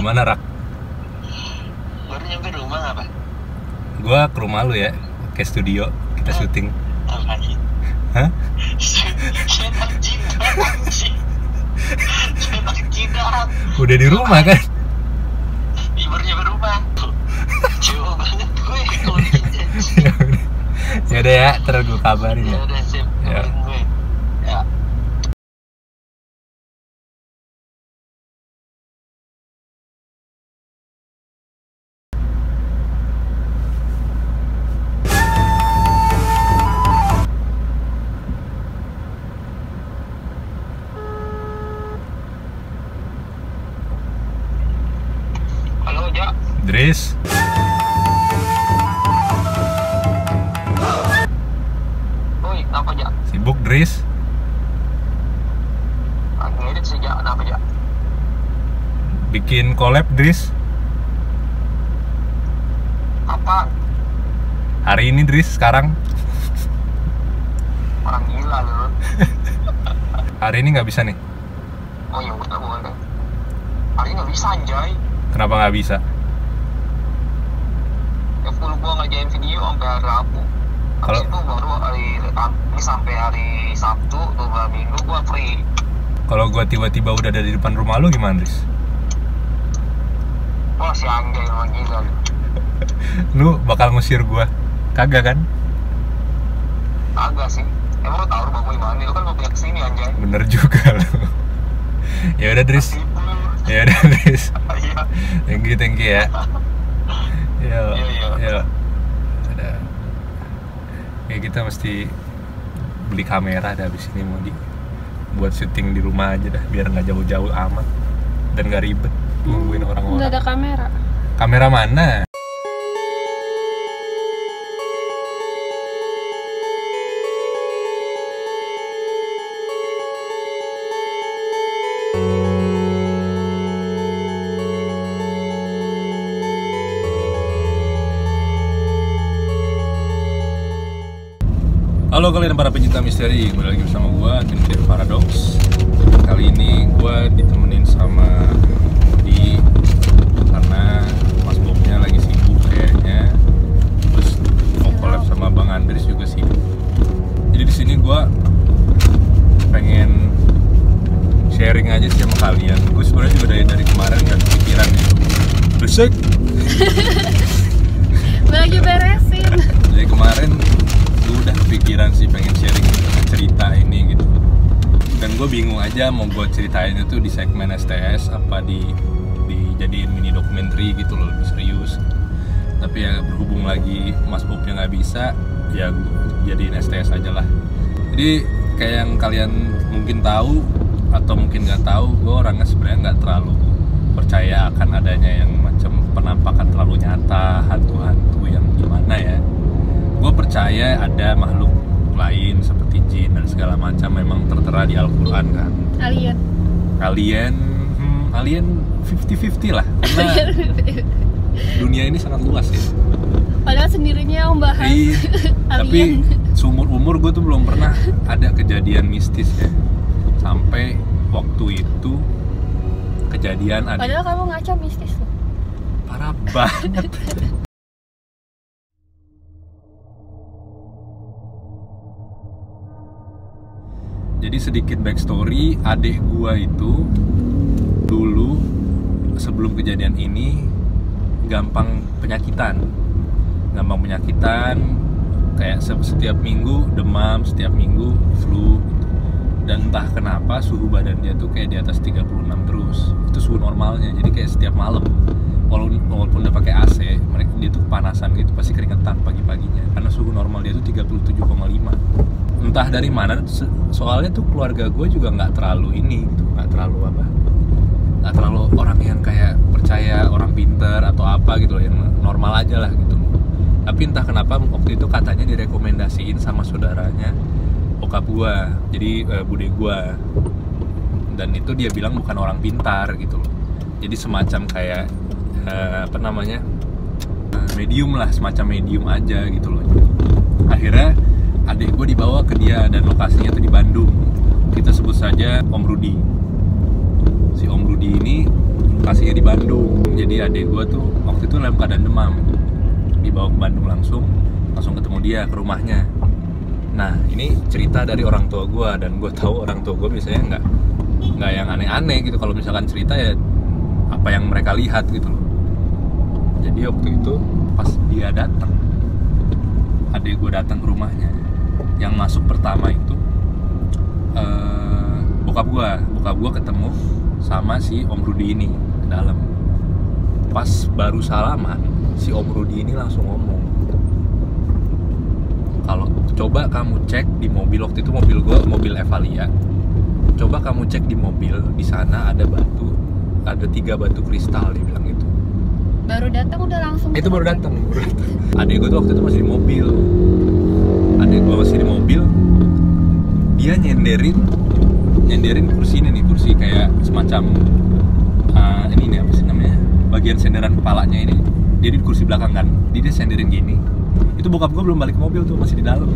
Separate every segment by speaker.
Speaker 1: mana, Rak?
Speaker 2: Baru nyampe rumah apa?
Speaker 1: Gua ke rumah lu ya, ke studio, kita syuting.
Speaker 2: Ngapain?
Speaker 1: Hah?
Speaker 2: Cetak jidat anjing. Cetak jidat.
Speaker 1: Udah di rumah kan?
Speaker 2: Ih, baru nyampe rumah. Jauh banget gue kalau janji.
Speaker 1: Ya udah ya, terus gue kabarin
Speaker 2: Ya
Speaker 1: ya.
Speaker 2: udah sip,
Speaker 1: Ya.
Speaker 2: kabarin gue. Ya. Halo, Jak.
Speaker 1: Dris,
Speaker 2: Woi, kenapa, Jak?
Speaker 1: sibuk Dris?
Speaker 2: Lagi ngedit sih, Jak. Kenapa, Jak?
Speaker 1: Bikin collab Dris?
Speaker 2: Apa?
Speaker 1: Hari ini Dris, sekarang?
Speaker 2: Orang gila lu.
Speaker 1: Hari ini nggak bisa nih.
Speaker 2: Oh iya, udah boleh. Hari ini nggak bisa, anjay.
Speaker 1: Kenapa nggak bisa?
Speaker 2: Ya full gua ngerjain video sampai hari Rabu. Habis
Speaker 1: Kalau-
Speaker 2: itu baru hari Kamis sampai hari Sabtu tuh Minggu gua free.
Speaker 1: Kalau gua tiba-tiba udah ada di depan rumah lu gimana Dris?
Speaker 2: Wah, si anjay emang gila lu.
Speaker 1: Lu bakal ngusir gua? Kagak kan?
Speaker 2: Agak sih. Emang lu tahu rumah gua di mana? Lu kan mau pindah kesini, anjay.
Speaker 1: Bener juga lu. Ya udah Dris.
Speaker 2: Tipu.
Speaker 1: Ya udah Dris.
Speaker 2: Iya.
Speaker 1: Thank you ya. Yo,
Speaker 2: Iya.
Speaker 1: yo. Ada. Ya kita mesti beli kamera dah habis ini mau buat syuting di rumah aja dah, biar nggak jauh-jauh amat dan nggak ribet nungguin
Speaker 3: Nggak
Speaker 1: orang-orang.
Speaker 3: ada kamera.
Speaker 1: Kamera mana? Halo kalian para pencinta misteri, kembali lagi bersama gue, Adventure Paradox. Kali ini gue ditemenin sama Budi karena Mas Bobnya lagi sibuk kayaknya. Terus mau collab sama Bang Andres juga sibuk. Jadi di sini gue pengen sharing aja sih sama kalian. Gue sebenarnya juga dari kemarin nggak kepikiran ya. Bersek.
Speaker 3: Lagi beresin.
Speaker 1: Dari kemarin gue udah kepikiran sih pengen sharing cerita ini gitu, dan gue bingung aja mau gue ceritain itu di segmen STS apa dijadiin mini dokumenter gitu loh, lebih serius. Tapi ya berhubung lagi Mas Bobnya nggak bisa, ya gue jadiin STS aja lah. Jadi kayak yang kalian mungkin tahu atau mungkin nggak tahu, gue orangnya sebenarnya nggak terlalu percaya akan adanya yang macam penampakan terlalu nyata, hantu-hantu yang gimana ya. Gue percaya ada makhluk lain seperti jin dan segala macam, memang tertera di Al-Quran kan. Alien 50-50 lah, karena dunia ini sangat luas ya.
Speaker 3: Padahal sendirinya yang bahas
Speaker 1: Iya, tapi
Speaker 3: alien.
Speaker 1: seumur umur gue tuh belum pernah ada kejadian mistis ya. Sampai waktu itu kejadian ada.
Speaker 3: Padahal kamu ngaca mistis loh.
Speaker 1: Parah banget. Jadi sedikit backstory, adik gua itu dulu sebelum kejadian ini gampang penyakitan, kayak setiap minggu demam, setiap minggu flu, dan entah kenapa suhu badan dia tuh kayak di atas 36 terus. Itu suhu normalnya, jadi kayak setiap malam walaupun udah pakai AC, dia tuh kepanasan gitu, pasti keringetan pagi-paginya karena suhu normal dia tuh 37,5. Entah dari mana, soalnya tuh keluarga gue juga nggak terlalu ini gitu, nggak terlalu orang yang kayak percaya orang pinter atau apa gitu loh, yang normal aja lah gitu loh. Tapi entah kenapa waktu itu katanya direkomendasiin sama saudaranya bokap gue, jadi bude gue, dan itu dia bilang bukan orang pintar gitu loh, jadi semacam kayak medium lah, semacam medium aja gitu loh. Akhirnya adik gue dibawa ke dia dan lokasinya tuh di Bandung. Kita sebut saja Om Rudi. Si Om Rudi ini lokasinya di Bandung. Jadi adik gue tuh waktu itu dalam keadaan demam, dibawa ke Bandung langsung ketemu dia ke rumahnya. Nah ini cerita dari orang tua gue, dan gue tahu orang tua gue biasanya nggak yang aneh-aneh gitu. Kalau misalkan cerita ya apa yang mereka lihat gitu loh. Jadi waktu itu pas dia datang, adik gue datang ke rumahnya, yang masuk pertama itu bokap gue ketemu sama si Om Rudi ini ke dalam. Pas baru salaman, si Om Rudi ini langsung ngomong, kalau coba kamu cek di mobil, waktu itu mobil gue mobil Evalia, coba kamu cek di mobil, di sana ada 3 batu kristal, dia bilang gitu.
Speaker 3: Baru datang udah langsung.
Speaker 1: Itu baru datang. Adik gue tuh waktu itu masih di mobil. Dia nyenderin kursi ini nih, kursi kayak semacam ini nih apa sih namanya, bagian senderan kepalanya ini. Dia di kursi belakang kan, dia senderin gini. Itu bokap gue belum balik ke mobil tuh, masih di dalam.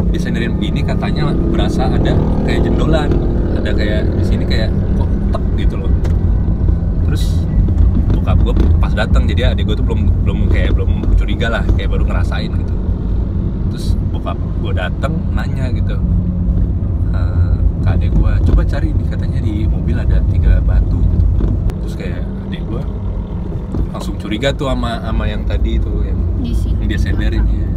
Speaker 1: Dia senderin begini, katanya berasa ada kayak jendolan, ada kayak di sini kayak kok tek gitu loh. Terus bokap gue pas datang, jadi adik gue tuh belum curiga lah, kayak baru ngerasain gitu. Terus bokap gue datang nanya gitu ke adik gue, coba cari nih, katanya di mobil ada 3 batu gitu. Terus kayak adik gue langsung curiga tuh sama yang tadi itu yang dia senderin ya.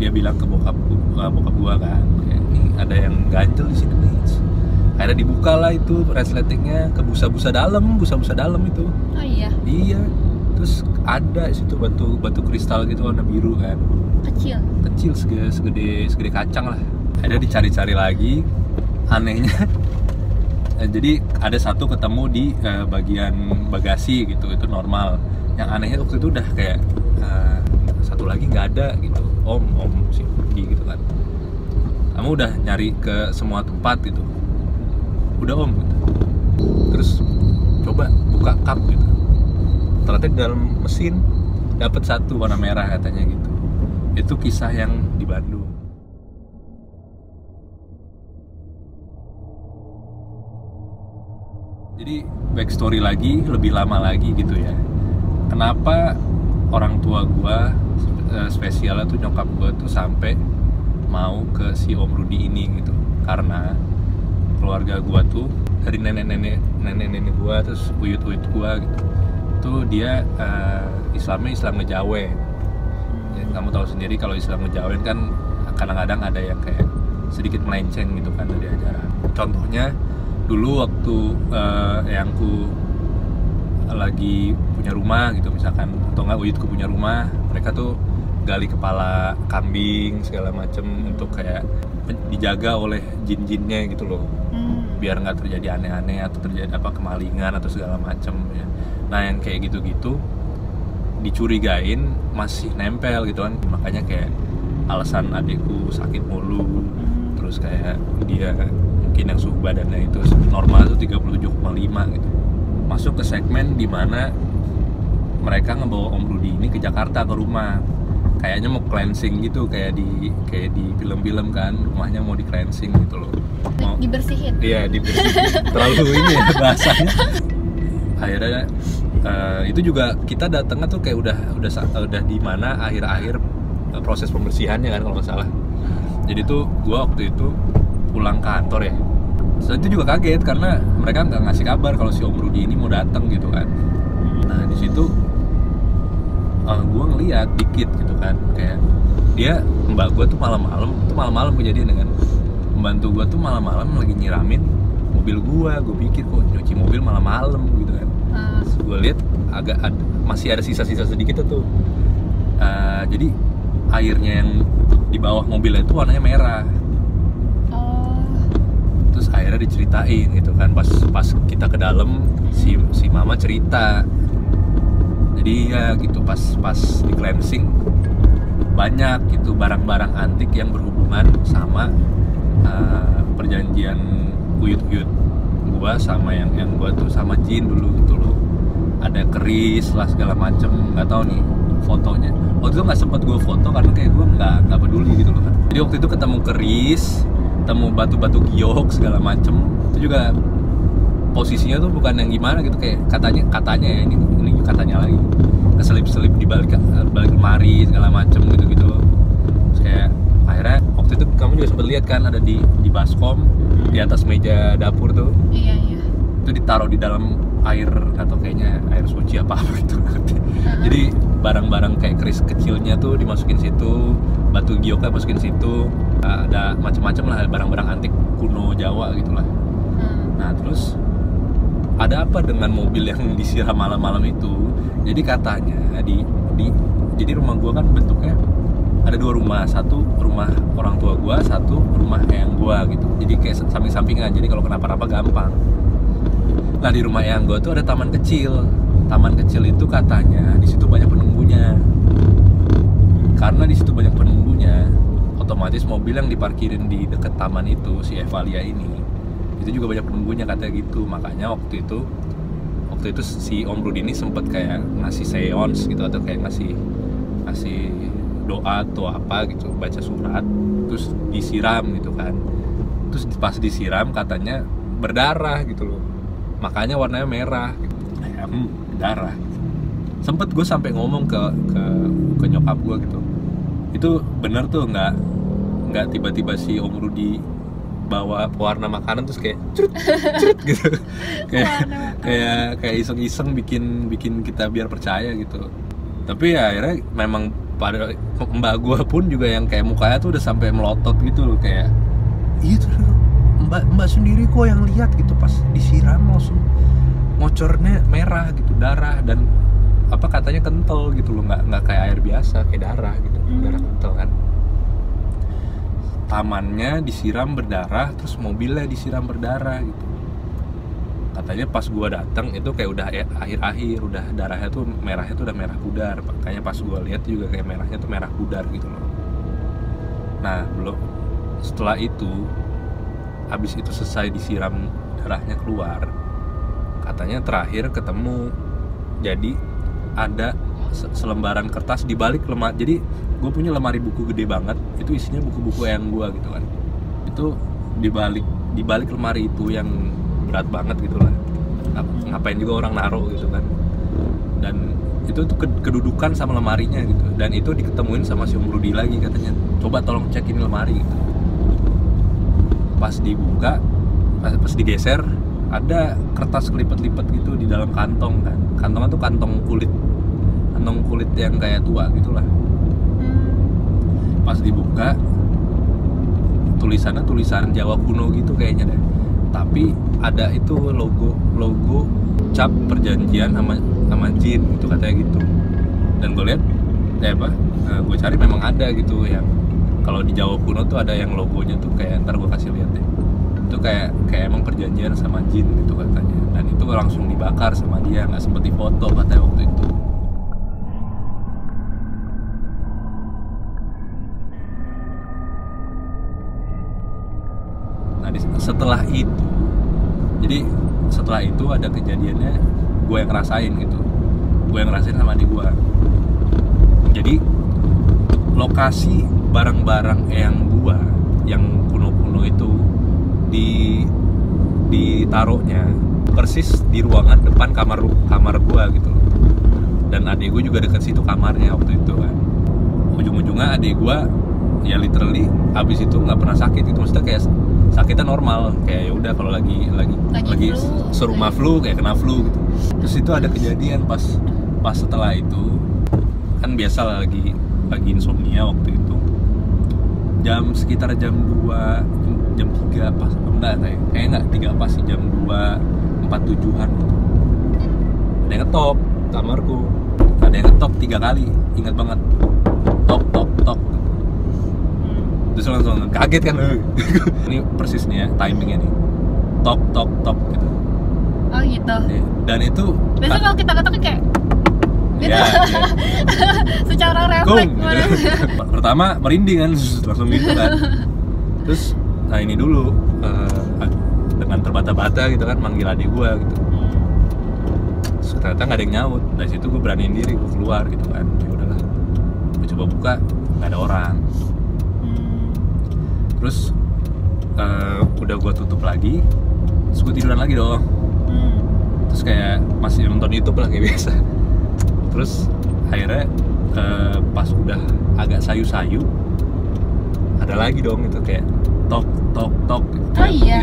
Speaker 1: Dia bilang ke bokap gue kan, kayak ini ada yang ganjel di sini nih. Akhirnya dibuka lah itu resletingnya, ke busa-busa dalam itu.
Speaker 3: Oh iya.
Speaker 1: Iya. Terus ada di situ batu kristal gitu warna biru kan. Kecil segede kacang lah. Akhirnya dicari-cari lagi. Anehnya jadi ada satu ketemu di bagian bagasi gitu, itu normal. Yang anehnya waktu itu udah kayak satu lagi nggak ada gitu. Om si Rudi gitu kan. Kamu udah nyari ke semua tempat gitu. Udah om gitu. Terus coba buka kap gitu, ternyata di dalam mesin dapat 1 warna merah katanya gitu. Itu kisah yang di Bandung. Jadi backstory lagi, lebih lama lagi gitu ya, kenapa orang tua gua spesialnya tuh nyokap gua tuh sampai mau ke si Om Rudi ini gitu. Karena keluarga gua tuh dari nenek gua, terus uyut gua gitu, tuh dia Islam ngejawen ya, kamu tahu sendiri kalau Islam ngejawen kan kadang-kadang ada yang kayak sedikit melenceng gitu kan dari ajaran. Contohnya dulu waktu yang ku lagi punya rumah gitu misalkan, atau enggak uyutku punya rumah, mereka tuh gali kepala kambing segala macem untuk kayak dijaga oleh jin-jinnya gitu loh, biar nggak terjadi aneh-aneh atau terjadi kemalingan atau segala macem ya. Nah yang kayak gitu-gitu dicurigain masih nempel gitu kan, makanya kayak alasan adikku sakit mulu, terus kayak dia mungkin yang suhu badannya itu normal tuh 37,5 gitu. Masuk ke segmen dimana mereka ngebawa Om Rudi ini ke Jakarta ke rumah, kayaknya mau cleansing gitu, kayak di film-film kan, rumahnya mau di cleansing gitu loh, mau
Speaker 3: dibersihin.
Speaker 1: Iya dibersihin, terlalu ini ya bahasanya. Akhirnya itu juga kita datangnya tuh kayak udah di mana akhir-akhir proses pembersihannya kan kalau nggak salah. Jadi tuh gua waktu itu pulang kantor ya, so, itu juga kaget karena mereka nggak ngasih kabar kalau si Om Rudi ini mau datang gitu kan. Nah di situ gue ngeliat dikit gitu kan, kayak dia, mbak gue tuh malam-malam kejadian dengan pembantu gue tuh malam-malam lagi nyiramin mobil gue pikir kok nyuci mobil malam-malam gitu kan. Terus gue lihat masih ada sisa-sisa sedikit tuh. Jadi airnya yang di bawah mobilnya itu warnanya merah. Terus akhirnya diceritain gitu kan, pas kita ke dalam si mama cerita. Jadi ya gitu pas di cleansing banyak gitu barang-barang antik yang berhubungan sama perjanjian uyut-uyut gua sama yang gua tuh sama jin dulu gitu loh. Ada keris lah segala macem, nggak tahu nih fotonya. Waktu itu nggak sempet gua foto karena kayak gua nggak peduli gitu loh. Jadi waktu itu ketemu keris, ketemu batu-batu giok segala macem, itu juga posisinya tuh bukan yang gimana gitu, kayak katanya ya, ini katanya lagi keselip-selip di balik lemari segala macem gitu. Terus kayak akhirnya waktu itu kamu juga sempat lihat kan, ada di baskom di atas meja dapur tuh.
Speaker 3: Iya.
Speaker 1: Itu ditaruh di dalam air atau kayaknya air suci apa gitu. Jadi barang-barang kayak keris kecilnya tuh dimasukin situ, batu gioknya masukin situ, ada macam-macam lah barang-barang antik kuno Jawa gitulah. Nah terus ada apa dengan mobil yang disiram malam-malam itu? Jadi katanya jadi rumah gua kan bentuknya ada 2 rumah, satu rumah orang tua gua, satu rumah eyang gua gitu. Jadi kayak samping-sampingan, jadi kalau kenapa-napa gampang. Nah di rumah eyang gua tuh ada taman kecil. Taman kecil itu katanya di situ banyak penunggunya. Karena di situ banyak penunggunya, otomatis mobil yang diparkirin di dekat taman itu, si Evalia ini, itu juga banyak penunggunya katanya gitu. Makanya waktu itu si Om Rudi ini sempet kayak ngasih seance gitu, atau kayak ngasih doa atau apa gitu, baca surat terus disiram gitu kan. Terus pas disiram katanya berdarah gitu loh, makanya warnanya merah gitu. Darah. Sempet gue sampai ngomong ke nyokap gue gitu, itu bener tuh nggak tiba-tiba si Om Rudi bawa pewarna makanan terus kayak cerut gitu, kayak iseng-iseng bikin kita biar percaya gitu. Tapi ya akhirnya memang pada mbak gue pun juga yang kayak mukanya tuh udah sampai melotot gitu loh, kayak itu mbak sendiri kok yang lihat gitu, pas disiram langsung ngocornya merah gitu, darah, dan apa katanya kental gitu loh, nggak kayak air biasa, kayak darah gitu, darah kental kan. Tamannya disiram berdarah, terus mobilnya disiram berdarah gitu. Katanya pas gua datang itu kayak udah akhir-akhir, udah darahnya tuh merahnya tuh udah merah pudar. Makanya pas gua lihat juga kayak merahnya tuh merah pudar gitu loh. Nah belum, setelah itu habis itu selesai disiram, darahnya keluar, katanya terakhir ketemu, jadi ada selembaran kertas di balik lemari. Jadi gue punya lemari buku gede banget, itu isinya buku-buku yang gue gitu kan. Itu di balik lemari itu yang berat banget gitu lah, ngapain juga orang naruh gitu kan. Dan itu tuh kedudukan sama lemarinya gitu, dan itu diketemuin sama si Om Rudi lagi, katanya coba tolong cek ini lemari gitu. Pas dibuka, pas digeser, ada kertas kelipet-lipet gitu di dalam kantong kan. Kantongnya tuh kantong kulit yang kayak tua gitulah. Pas dibuka, tulisannya tulisan Jawa kuno gitu kayaknya deh. Tapi ada itu logo cap perjanjian sama jin gitu katanya gitu. Dan gue lihat gue cari memang ada gitu, yang kalau di Jawa kuno tuh ada yang logonya tuh kayak, ntar gue kasih lihat deh. Itu kayak emang perjanjian sama jin gitu katanya. Dan itu langsung dibakar sama dia, nggak sempet difoto katanya waktu itu. Nah setelah itu ada kejadiannya, gue yang ngerasain gitu, sama adik gue. Jadi lokasi barang-barang yang kuno-kuno itu ditaruhnya persis di ruangan depan kamar gua gitu loh. Dan adik gua juga dekat situ kamarnya waktu itu kan. Ujung-ujungnya adik gua ya literally abis itu nggak pernah sakit gitu, maksudnya kayak sakitnya normal, kayak ya udah kalau lagi serumah flu, kayak kena flu gitu. Terus itu ada kejadian pas setelah itu kan, biasa lah lagi insomnia waktu itu, sekitar jam 2, jam 3 pas, enggak 3 pas sih, jam 2.47an gitu. Ada yang ngetok kamarku, ada yang ngetok 3 kali, ingat banget, tok gitu. Terus langsung kaget kan. Ini persis nih ya timingnya nih, tok gitu.
Speaker 3: Oh gitu.
Speaker 1: Dan itu
Speaker 3: biasanya kalau kita ngetok kayak gitu.
Speaker 1: Ya.
Speaker 3: Secara refleks
Speaker 1: gitu. Pertama merinding kan, langsung gitu kan. Terus nah ini dulu dengan terbata-bata gitu kan manggil adik gue gitu. Terus ternyata nggak ada yang nyaut. Dari situ gue beraniin diri, gue keluar gitu kan. Ya udahlah, gue coba buka, nggak ada orang. Terus udah gue tutup lagi, terus gue tiduran lagi dong. terus kayak masih nonton YouTube lah kayak biasa. Terus akhirnya pas udah agak sayu-sayu ada lagi dong itu kayak tok tok tok
Speaker 3: Oh iya.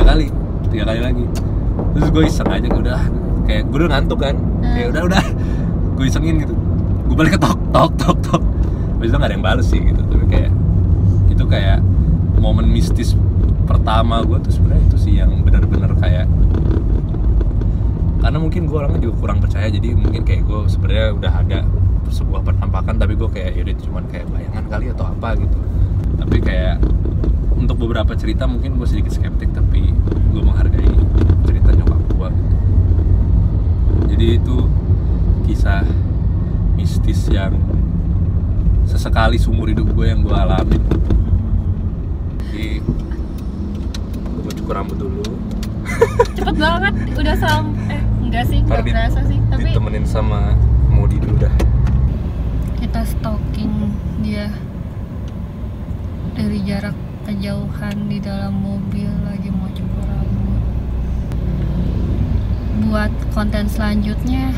Speaker 1: tiga kali lagi. Terus gue iseng aja, kayak gue udah ngantuk kan, kayak udah gue isengin gitu, gue balik ke tok tok tok tok. Habis itu nggak ada yang bales sih gitu, tapi kayak itu kayak momen mistis pertama gue tuh sebenarnya itu sih yang benar-benar kayak, karena mungkin gue orangnya juga kurang percaya, jadi mungkin kayak gue sebenarnya udah ada sebuah penampakan tapi gue kayak yaudah itu cuman kayak bayangan kali atau apa gitu. Tapi kayak untuk beberapa cerita mungkin gue sedikit skeptik, tapi gue menghargai cerita nyokap gue gitu. Jadi itu kisah mistis yang sesekali seumur hidup gue yang gue alamin. Jadi gue mau cukur rambut dulu.
Speaker 3: Cepet banget, udah enggak sih, nggak berasa sih. Tapi
Speaker 1: ditemenin sama Modi dulu dah.
Speaker 3: kita stalking dia dari jarak kejauhan di dalam mobil lagi mau cukur rambut. Buat konten selanjutnya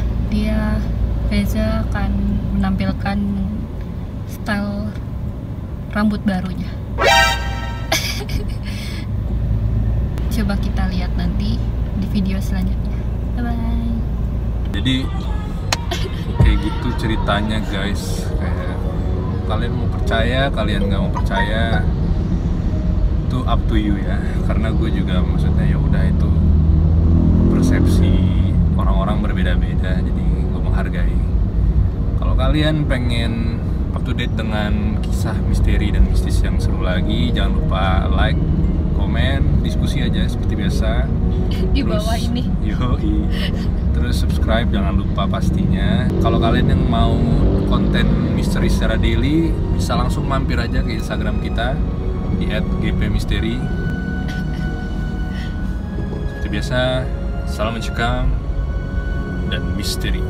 Speaker 3: Reza akan menampilkan style rambut barunya. Coba kita lihat nanti di video selanjutnya. Bye bye.
Speaker 1: Jadi kayak gitu ceritanya guys. Kayak kalian mau percaya, kalian nggak mau percaya, itu up to you ya. Karena gue juga maksudnya ya udah itu persepsi orang-orang berbeda-beda, jadi gue menghargai. Kalau kalian pengen up to date dengan kisah misteri dan mistis yang seru lagi, jangan lupa like, komen, diskusi aja seperti biasa.
Speaker 3: Di bawah ini.
Speaker 1: Yoi. Terus subscribe jangan lupa pastinya. Kalau kalian yang mau konten misteri secara daily, bisa langsung mampir aja ke Instagram kita di @gpmisteri. Seperti biasa, salam mencekam dan misteri.